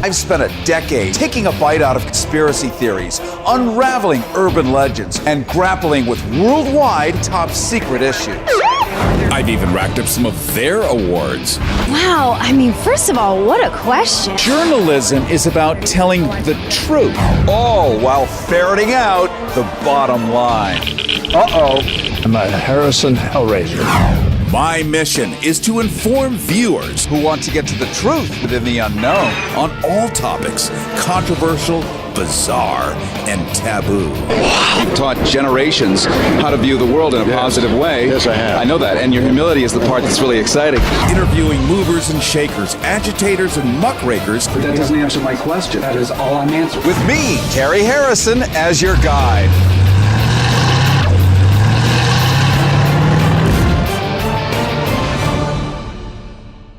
I've spent a decade taking a bite out of conspiracy theories, unraveling urban legends, and grappling with worldwide top secret issues. I've even racked up some of their awards. Wow, I mean, first of all, what a question. Journalism is about telling the truth, all while ferreting out the bottom line. I'm a Harrison Hellraiser. My mission is to inform viewers Who want to get to the truth within the unknown. on all topics, controversial, bizarre, and taboo. You've taught generations how to view the world in a positive way. Yes, I have. I know that, and your humility is the part that's really exciting. Interviewing movers and shakers, agitators and muckrakers, But that doesn't answer my question. That is all I'm answering. With me, Terry Harrison, as your guide.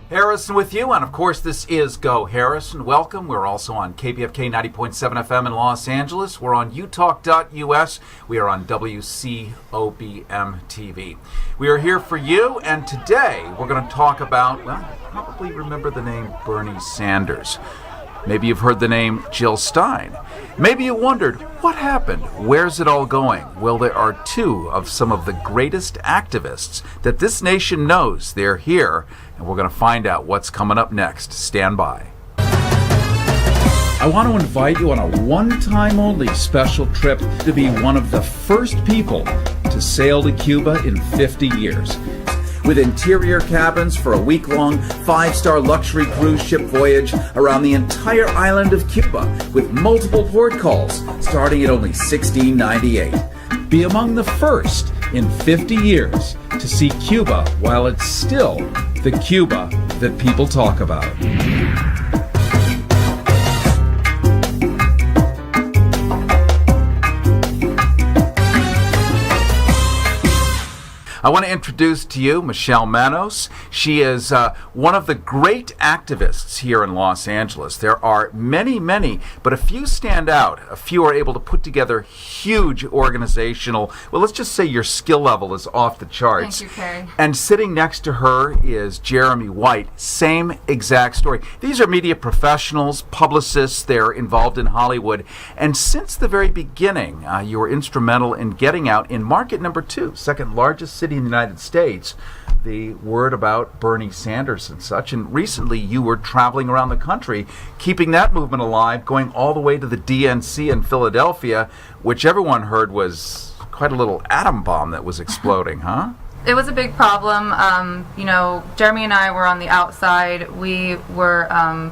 Harrison with you, and of course this is Go Harrison. Welcome. We're also on KPFK 90.7 FM in Los Angeles. We're on utalk.us. We are on WCOBM TV. We are here for you, and today we're going to talk about, well, you probably remember the name Bernie Sanders. Maybe you've heard the name Jill Stein. Maybe you wondered, what happened? Where's it all going? Well, there are two of some of the greatest activists that this nation knows. They're here, and we're going to find out what's coming up next. Stand by. I want to invite you on a one-time only special trip to be one of the first people to sail to Cuba in 50 years. With interior cabins for a week-long, 5-star luxury cruise ship voyage around the entire island of Cuba with multiple port calls starting at only $16.98. Be among the first in 50 years to see Cuba while it's still the Cuba that people talk about. I want to introduce to you Michelle Manos. She is one of the great activists here in Los Angeles. There are many, but a few stand out. A few are able to put together huge organizational, well, let's just say your skill level is off the charts. Thank you, Carrie. And sitting next to her is Jeremy White. Same exact story. These are media professionals, publicists. They're involved in Hollywood. And since the very beginning, you were instrumental in getting out in market number 2, second largest city in the United States, the word about Bernie Sanders and such. And recently you were traveling around the country, keeping that movement alive, going all the way to the DNC in Philadelphia, which everyone heard was quite a little atom bomb that was exploding, huh? It was a big problem. Jeremy and I were on the outside. We were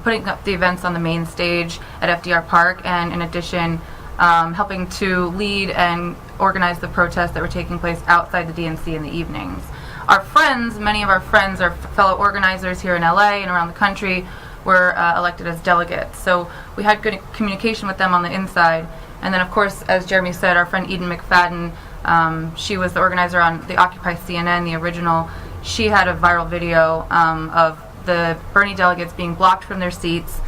putting up the events on the main stage at FDR Park, and in addition, helping to lead and organize the protests that were taking place outside the DNC in the evenings. Our friends, many of our friends, our fellow organizers here in LA and around the country, were elected as delegates. So we had good communication with them on the inside. And then, of course, as Jeremy said, our friend Eden McFadden, she was the organizer on the Occupy CNN, the original. She had a viral video of the Bernie delegates being blocked from their seats.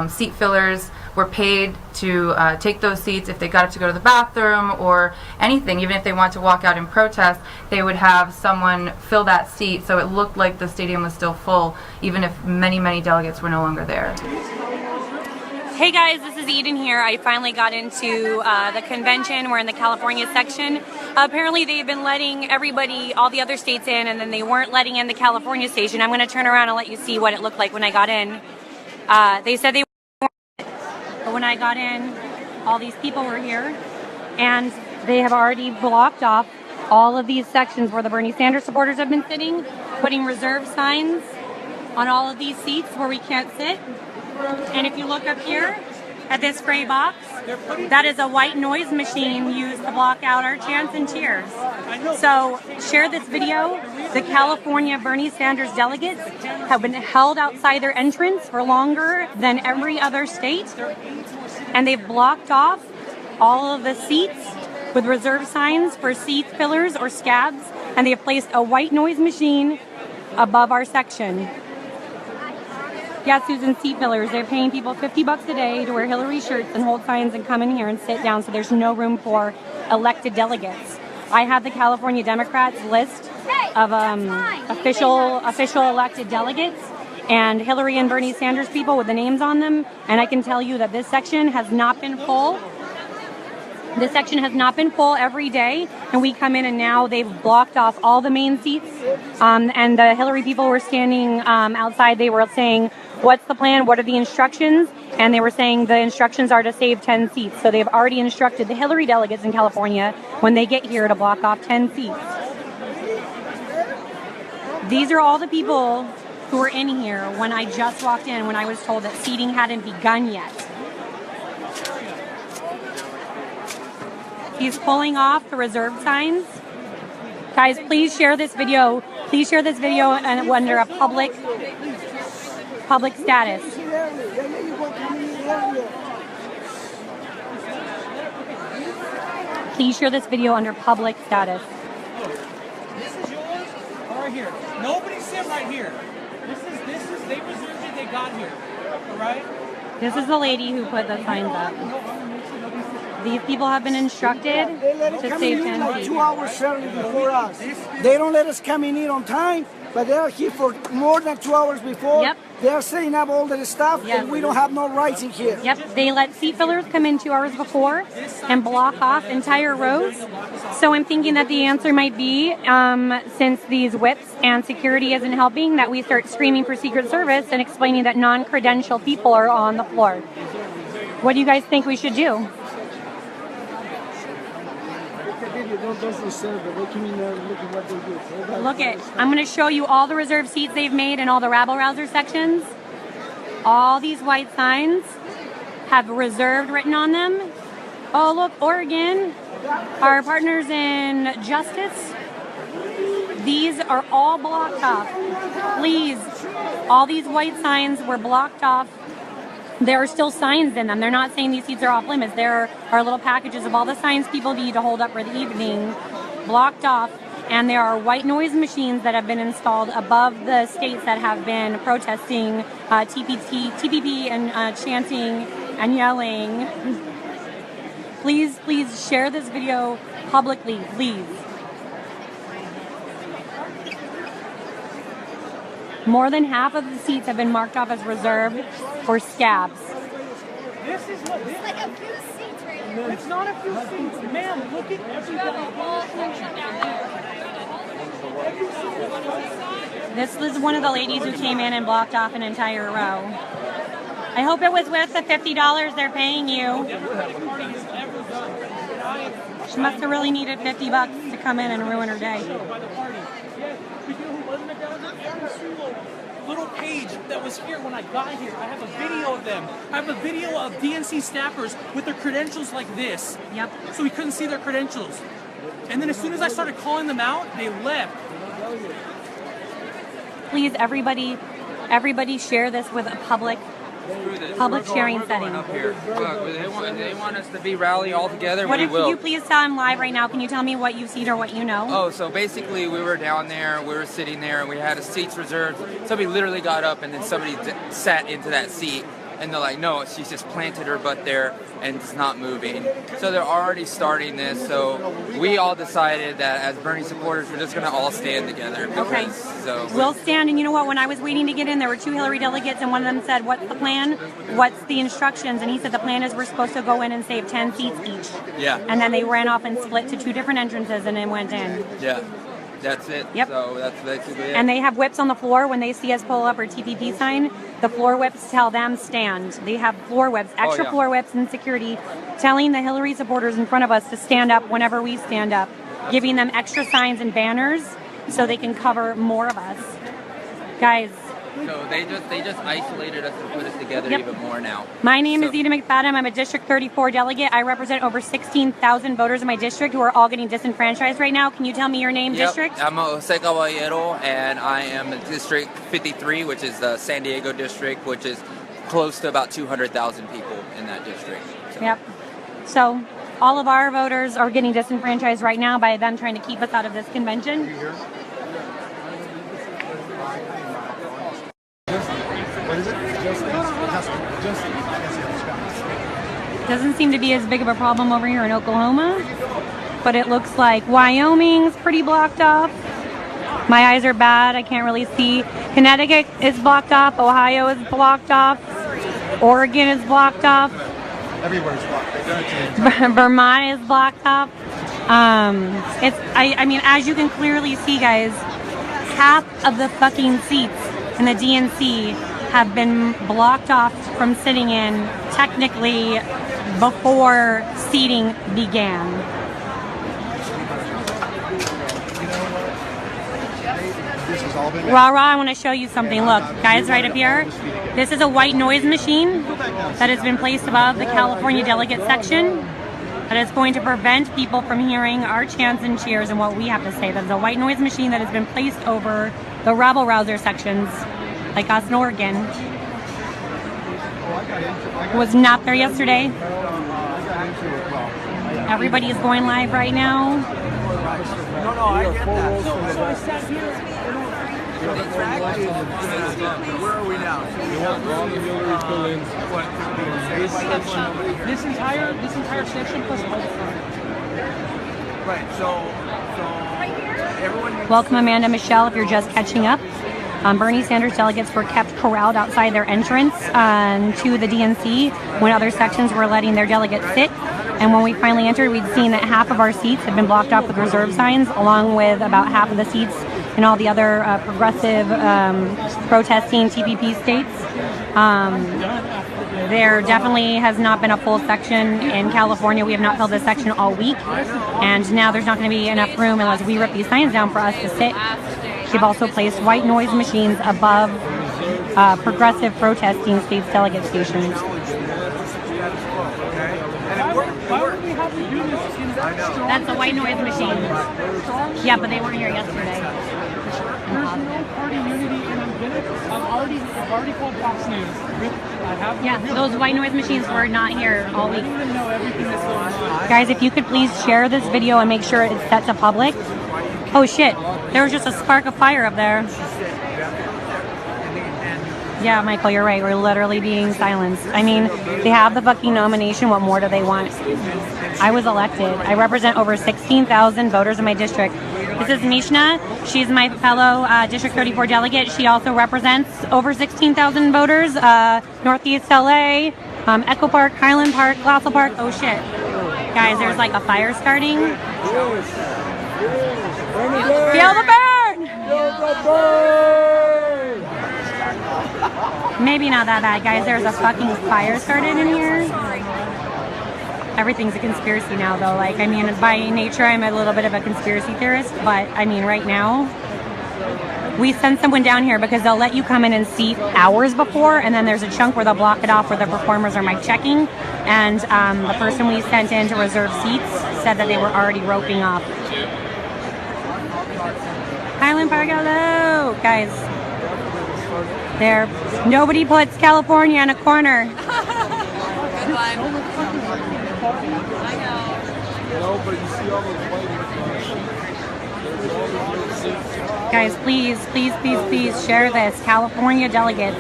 Seat fillers were paid to take those seats if they got up to go to the bathroom or anything. Even if they wanted to walk out in protest, they would have someone fill that seat so it looked like the stadium was still full, even if many delegates were no longer there. Hey guys, this is Eden here. I finally got into the convention. We're in the California section. Apparently they've been letting everybody, all the other states in, and then they weren't letting in the California station. I'm going to turn around and let you see what it looked like when I got in. They said they weren't, but when I got in, all these people were here, and they have already blocked off all of these sections where the Bernie Sanders supporters have been sitting, putting reserve signs on all of these seats where we can't sit. And if you look up here at this gray box, that is a white noise machine used to block out our chants and cheers. So share this video. The California Bernie Sanders delegates have been held outside their entrance for longer than every other state. And they've blocked off all of the seats with reserve signs for seat fillers or scabs. And they have placed a white noise machine above our section. Yeah, Susan, seat fillers. They're paying people $50 a day to wear Hillary shirts and hold signs and come in here and sit down, so there's no room for elected delegates. I have the California Democrats list of official elected delegates, and Hillary and Bernie Sanders people with the names on them, and I can tell you that this section has not been full. This section has not been full every day, and we come in and now they've blocked off all the main seats, and the Hillary people were standing outside. They were saying, what's the plan? What are the instructions? And they were saying the instructions are to save 10 seats. So they've already instructed the Hillary delegates in California when they get here to block off 10 seats. These are all the people who were in here when I just walked in, when I was told that seating hadn't begun yet. He's pulling off the reserved signs. Guys, please share this video. Please share this video under a public status. Please share this video under public status. This is yours, right here. Nobody sit right here. This is they reserved it, they got here. All right? This is the lady who put the signs up. These people have been instructed to save 10 seats. 2 hours early before us. They don't let us come in here on time, but they are here for more than 2 hours before. Yep. They are setting up all the stuff, Yep. and we don't have no rights in here. Yep, they let seat fillers come in 2 hours before and block off entire rows. So I'm thinking that the answer might be, since these whips and security isn't helping, that we start screaming for Secret Service and explaining that non-credentialed people are on the floor. What do you guys think we should do? Look at, I'm going to show you all the reserved seats they've made in all the rabble-rouser sections. All these white signs have reserved written on them. Oh, look, Oregon, our partners in justice. These are all blocked off. Please, all these white signs were blocked off. There are still signs in them. They're not saying these seats are off limits. There are little packages of all the signs people need to hold up for the evening, blocked off, and there are white noise machines that have been installed above the states that have been protesting TPP and chanting and yelling. Please share this video publicly, please. More than half of the seats have been marked off as reserved for scabs. This is what this is like a few seats right here. It's not a few seats. Ma'am, look at everybody. This was one of the ladies who came in and blocked off an entire row. I hope it was worth the $50 they're paying you. She must have really needed $50 to come in and ruin her day. Little page that was here when I got here. I have a video of them. I have a video of DNC staffers with their credentials like this. Yep. So we couldn't see their credentials. And then as soon as I started calling them out, they left. Please, everybody share this with a public sharing setting. Up here. Look, they want us to be rally all together. What we if will. you please tell them live right now? Can you tell me what you've seen or what you know? Oh, so basically we were down there, we were sitting there, and we had a seats reserved. Somebody literally got up, and then somebody sat into that seat, and they're like, no, she's just planted her butt there, and it's not moving. So they're already starting this, so we all decided that as Bernie supporters, we're just going to all stand together. Because, Okay. So We'll stand, and you know what? When I was waiting to get in, there were 2 Hillary delegates, and one of them said, what's the plan? What's the instructions? And he said the plan is we're supposed to go in and save 10 seats each. Yeah. And then they ran off and split to 2 different entrances and then went in. Yeah. That's it. Yep. So that's basically it. And they have whips on the floor when they see us pull up our TPP sign. The floor whips tell them stand. They have floor whips, extra floor whips and security telling the Hillary supporters in front of us to stand up whenever we stand up, giving them extra signs and banners so they can cover more of us. Guys. So they just isolated us and put us together even more now. My name is McFadden. I'm a District 34 delegate. I represent over 16,000 voters in my district who are all getting disenfranchised right now. Can you tell me your name, district? I'm Jose Caballero, and I am in District 53, which is the San Diego district, which is close to about 200,000 people in that district. So. Yep. So all of our voters are getting disenfranchised right now by them trying to keep us out of this convention. What is it? Doesn't seem to be as big of a problem over here in Oklahoma, but it looks like Wyoming's pretty blocked off. My eyes are bad. I can't really see. Connecticut is blocked off. Ohio is blocked off. Oregon is blocked off. Everywhere's blocked. Vermont is blocked off. I mean, as you can clearly see, guys, half of the fucking seats in the DNC have been blocked off from sitting in technically before seating began. Rah rah, I want to show you something. Look, guys, right up here. This is a white noise machine that has been placed above the California delegate section that is going to prevent people from hearing our chants and cheers and what we have to say. That is a white noise machine that has been placed over the rabble rouser sections, like us in Oregon. Was not there yesterday. Everybody is going live right now. No, I get that. So I sat here. Where are we now? This entire section plus all the front. Right. So everyone. Welcome, Amanda, Michelle. If you're just catching up, Bernie Sanders delegates were kept corralled outside their entrance to the DNC when other sections were letting their delegates sit. And when we finally entered, we'd seen that half of our seats had been blocked off with reserve signs, along with about half of the seats in all the other progressive protesting TPP states. There definitely has not been a full section in California. We have not filled this section all week. And now there's not going to be enough room unless we rip these signs down for us to sit. They've also placed white noise machines above progressive protesting states' delegate stations. Why would we have to do this in that strong? That's a white noise machine. Yeah, but they weren't here yesterday. There's no party unity, and I've already called Fox News. Those white noise machines were not here all week. I don't even know everything that's going on. Guys, if you could please share this video and make sure it's set to public. Oh shit, there was just a spark of fire up there. Yeah, Michael, you're right. We're literally being silenced. I mean, they have the fucking nomination. What more do they want? I was elected. I represent over 16,000 voters in my district. This is Mishna. She's my fellow District 34 delegate. She also represents over 16,000 voters. Northeast LA, Echo Park, Highland Park, Glassell Park. Oh shit. Guys, there's like a fire starting. Feel the burn! Maybe not that bad, guys. There's a fucking fire started in here. Everything's a conspiracy now, though. Like, I mean, by nature, I'm a little bit of a conspiracy theorist, but I mean, right now, we send someone down here because they'll let you come in and seat hours before, and then there's a chunk where they'll block it off where the performers are mic checking, and the person we sent in to reserve seats said that they were already roping off. Highland Park, hello! Guys, nobody puts California in a corner. Good one. I know. Guys, please, please, please, please share this. California delegates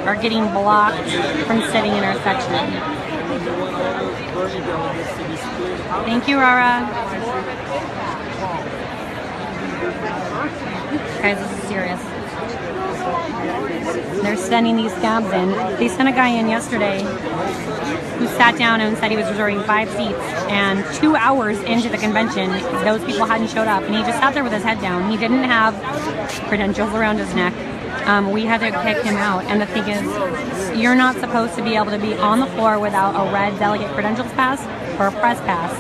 are getting blocked from sitting in our section. Thank you, Rara. Guys, this is serious. They're sending these scabs in. They sent a guy in yesterday who sat down and said he was reserving 5 seats, and 2 hours into the convention, those people hadn't showed up, and he just sat there with his head down. He didn't have credentials around his neck. We had to kick him out, and the thing is, you're not supposed to be able to be on the floor without a red delegate credentials pass or a press pass.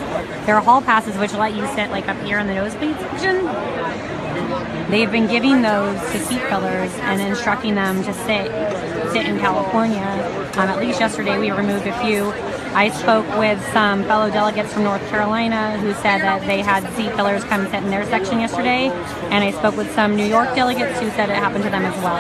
There are hall passes which let you sit like up here in the nosebleed section. They've been giving those to seat fillers and instructing them to sit in California. At least yesterday we removed a few. I spoke with some fellow delegates from North Carolina who said that they had seat fillers come sit in their section yesterday, and I spoke with some New York delegates who said it happened to them as well.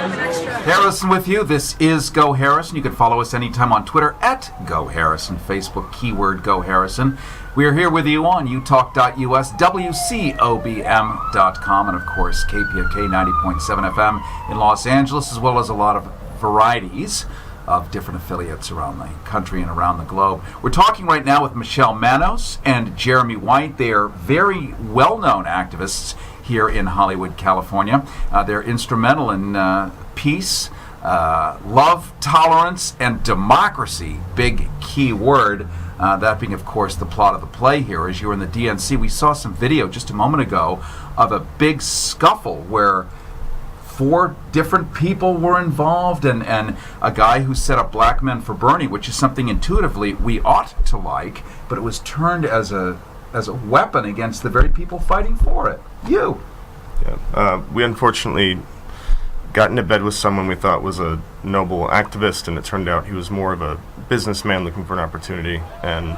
Harrison with you. This is Go Harrison. You can follow us anytime on Twitter at Go Harrison, Facebook keyword Go Harrison. We are here with you on utalk.us, WCOBM.com, and of course KPFK 90.7 FM in Los Angeles, as well as a lot of varieties of different affiliates around the country and around the globe. We're talking right now with Michelle Manos and Jeremy White. They are very well-known activists here in Hollywood, California. They're instrumental in peace, love, tolerance, and democracy. Big key word. That being, of course, the plot of the play here. As you were in the DNC, we saw some video just a moment ago of a big scuffle where 4 different people were involved, and a guy who set up Black Men for Bernie, which is something intuitively we ought to like, but it was turned as a weapon against the very people fighting for it. You. Yeah. We unfortunately got into bed with someone we thought was a noble activist, and it turned out he was more of a businessman looking for an opportunity, and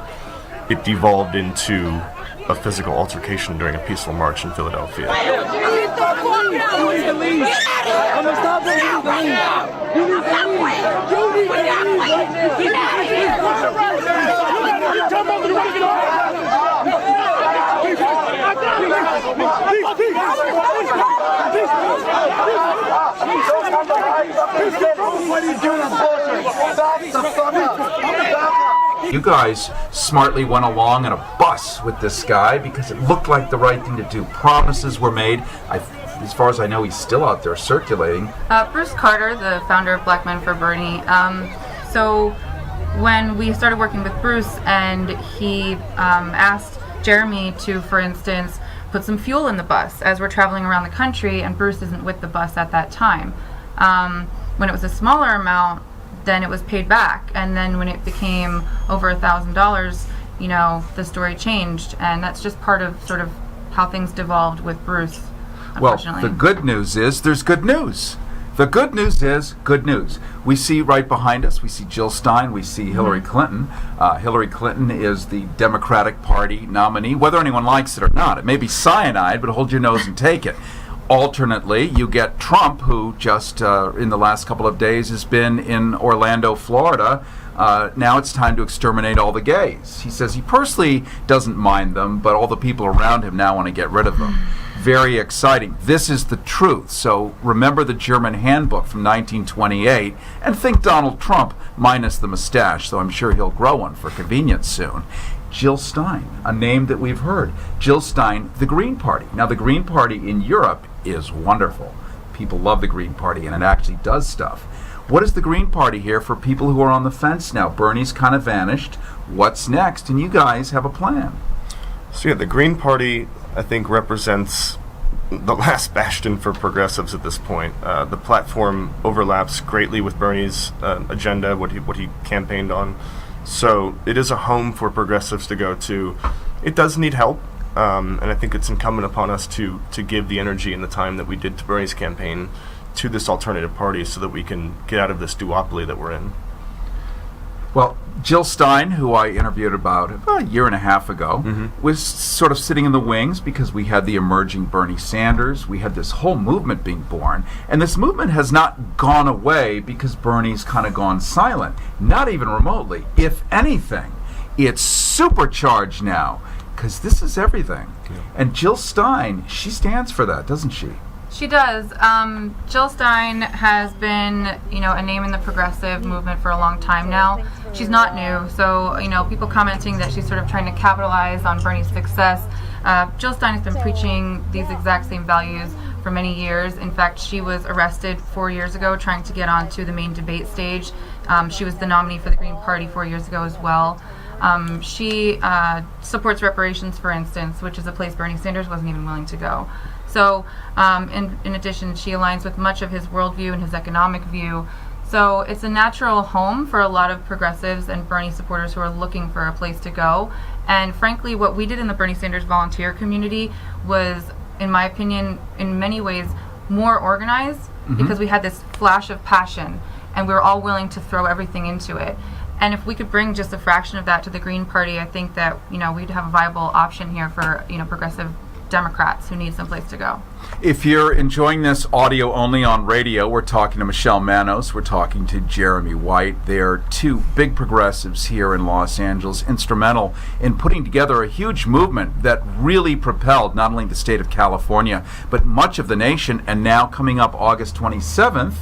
it devolved into a physical altercation during a peaceful march in Philadelphia. You guys smartly went along in a bus with this guy because it looked like the right thing to do. Promises were made. As far as I know, he's still out there circulating. Bruce Carter, the founder of Black Men for Bernie. So when we started working with Bruce, and he asked Jeremy to, for instance, put some fuel in the bus as we're traveling around the country, and Bruce isn't with the bus at that time. When it was a smaller amount, then it was paid back, and then when it became over $1,000, you know, the story changed, and that's just part of sort of how things devolved with Bruce. Well, the good news is there's good news. The good news is good news. We see right behind us, we see Jill Stein, we see Hillary Clinton. Hillary Clinton is the Democratic Party nominee, whether anyone likes it or not. It may be cyanide, but hold your nose and take it. Alternately, you get Trump, who just in the last couple of days has been in Orlando, Florida. Now it's time to exterminate all the gays. He says he personally doesn't mind them, but all the people around him now want to get rid of them. Very exciting. This is the truth. So remember the German handbook from 1928 and think Donald Trump minus the mustache, so I'm sure he'll grow one for convenience soon. Jill Stein, a name that we've heard. Jill Stein, the Green Party. Now, the Green Party in Europe is wonderful. People love the Green Party, and it actually does stuff. What is the Green Party here for people who are on the fence now? Bernie's kind of vanished. What's next? And you guys have a plan. So yeah, the Green Party, I think, represents the last bastion for progressives at this point. The platform overlaps greatly with Bernie's agenda, what he campaigned on. So it is a home for progressives to go to. It does need help, and I think it's incumbent upon us to give the energy and the time that we did to Bernie's campaign to this alternative party so that we can get out of this duopoly that we're in. Well, Jill Stein, who I interviewed about a year and a half ago, was sort of sitting in the wings because we had the emerging Bernie Sanders. We had this whole movement being born. And this movement has not gone away because Bernie's kind of gone silent. Not even remotely. If anything, it's supercharged now because this is everything. Yeah. And Jill Stein, she stands for that, doesn't she? She does. Jill Stein has been, a name in the progressive movement for a long time now. She's not new, so, people commenting that she's sort of trying to capitalize on Bernie's success. Jill Stein has been preaching these exact same values for many years. In fact, she was arrested 4 years ago trying to get onto the main debate stage. She was the nominee for the Green Party 4 years ago as well. She supports reparations, for instance, which is a place Bernie Sanders wasn't even willing to go. So, in addition, she aligns with much of his worldview and his economic view. So it's a natural home for a lot of progressives and Bernie supporters who are looking for a place to go. And frankly, what we did in the Bernie Sanders volunteer community was, in my opinion, in many ways more organized because we had this flash of passion and we were all willing to throw everything into it. And if we could bring just a fraction of that to the Green Party, I think that, we'd have a viable option here for, progressive Democrats who need someplace to go. If you're enjoying this audio only on radio, we're talking to Michelle Manos, we're talking to Jeremy White. They're two big progressives here in Los Angeles, instrumental in putting together a huge movement that really propelled not only the state of California, but much of the nation. And now coming up August 27th,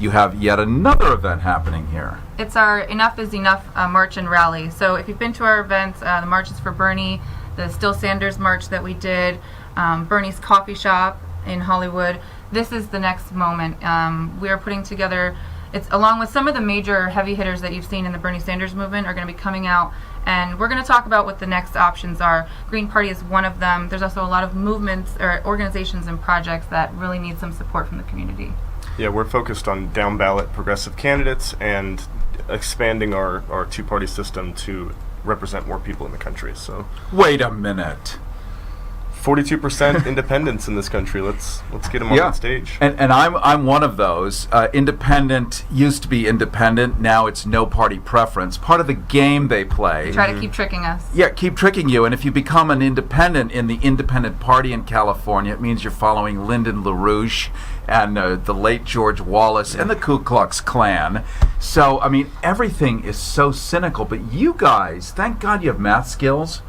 you have yet another event happening here. It's our Enough is Enough march and rally. So if you've been to our events, the Marches for Bernie, the Still Sanders March that we did, Bernie's Coffee Shop in Hollywood. This is the next moment. We are putting together, it's along with some of the major heavy hitters that you've seen in the Bernie Sanders movement are going to be coming out, and we're going to talk about what the next options are. Green Party is one of them. There's also a lot of movements or organizations and projects that really need some support from the community. Yeah, we're focused on down-ballot progressive candidates and expanding our two-party system to represent more people in the country. So, wait a minute. 42% independents in this country. Let's get them on that stage. And I'm one of those. Independent used to be independent. Now it's no party preference. Part of the game they play. Try to keep tricking us. Yeah, keep tricking you. And if you become an independent in the independent party in California, it means you're following Lyndon LaRouche and the late George Wallace and the Ku Klux Klan. So, I mean, everything is so cynical. But you guys, thank God you have math skills.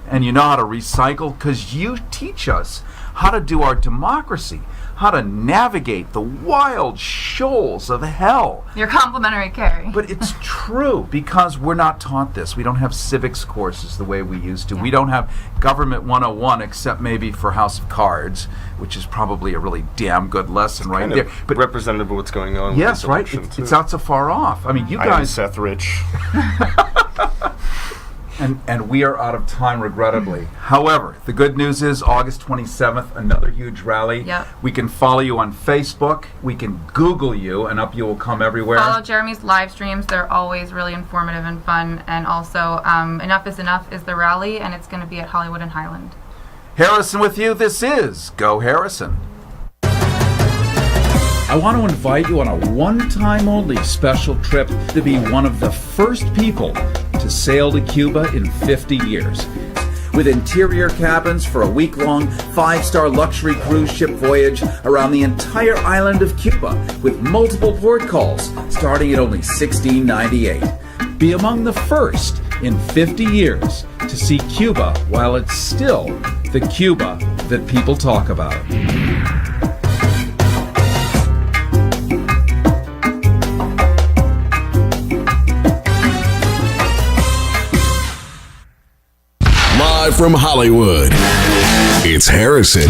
And you know how to recycle, because you teach us how to do our democracy, how to navigate the wild shoals of hell. You're complimentary, Carrie. But it's true, because we're not taught this. We don't have civics courses the way we used to. Yeah. We don't have Government 101, except maybe for House of Cards, which is probably a really damn good lesson right there. But representative of what's going on. Yes, with this right. It's not so far off. I mean, you guys. I am Seth Rich. And we are out of time, regrettably. However, the good news is August 27th, another huge rally. Yep. We can follow you on Facebook. We can Google you, and up you will come everywhere. Follow Jeremy's live streams. They're always really informative and fun. And also, Enough is Enough is the rally, and it's going to be at Hollywood and Highland. Harrison with you. This is Go Harrison. I want to invite you on a one-time only special trip to be one of the first people to sail to Cuba in 50 years. With interior cabins for a week-long, 5-star luxury cruise ship voyage around the entire island of Cuba with multiple port calls starting at only $16.98. Be among the first in 50 years to see Cuba while it's still the Cuba that people talk about. Live from Hollywood, it's Harrison.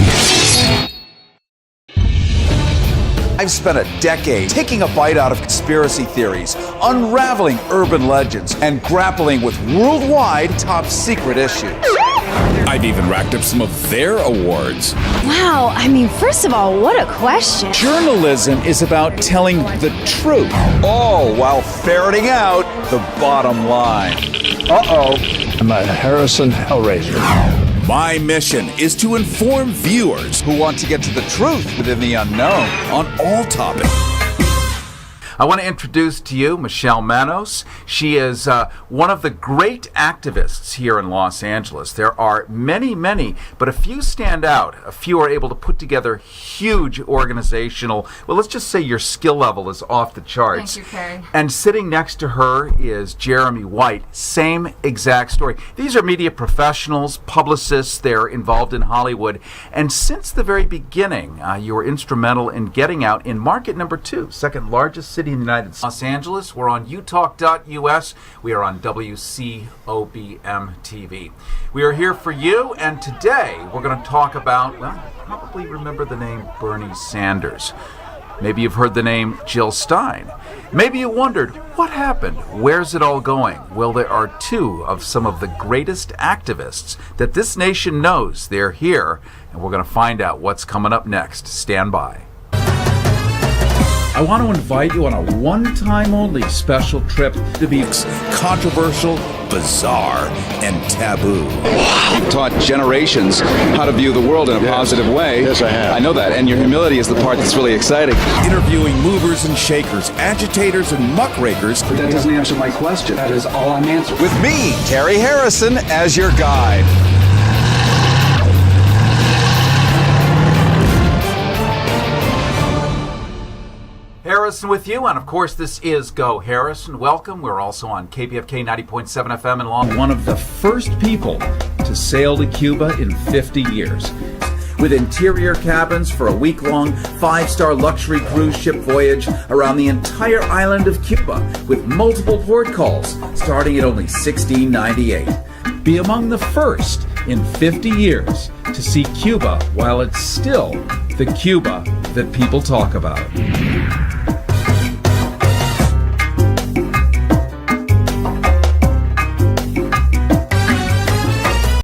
I've spent a decade taking a bite out of conspiracy theories, unraveling urban legends, and grappling with worldwide top secret issues. I've even racked up some of their awards. Wow, I mean, first of all, what a question. Journalism is about telling the truth, all while ferreting out the bottom line. I'm a Harrison Hellraiser. My mission is to inform viewers who want to get to the truth within the unknown on all topics. I want to introduce to you Michelle Manos. She is one of the great activists here in Los Angeles. There are many, but a few stand out. A few are able to put together huge organizational, well, let's just say your skill level is off the charts. Thank you, Carrie. And sitting next to her is Jeremy White. Same exact story. These are media professionals, publicists. They're involved in Hollywood. And since the very beginning, you were instrumental in getting out in market number 2, second largest city in the United States, Los Angeles. We're on utalk.us. We are on WCOBM TV. We are here for you, and today we're going to talk about, well, you probably remember the name Bernie Sanders. Maybe you've heard the name Jill Stein. Maybe you wondered, what happened? Where's it all going? Well, there are two of some of the greatest activists that this nation knows. They're here, and we're going to find out what's coming up next. Stand by. I want to invite you on a one-time only special trip to be controversial, bizarre, and taboo. You've taught generations how to view the world in a positive way. Yes, I have. I know that, and your humility is the part that's really exciting. Interviewing movers and shakers, agitators and muckrakers. But that doesn't answer my question. That is all I'm answering. With me, Terry Harrison, as your guide. Harrison with you, and of course this is Go Harrison. Welcome. We're also on KPFK 90.7 FM in Long. One of the first people to sail to Cuba in 50 years. With interior cabins for a week-long, 5-star luxury cruise ship voyage around the entire island of Cuba with multiple port calls starting at only $16.98. be among the first in 50 years to see Cuba while it's still the Cuba that people talk about.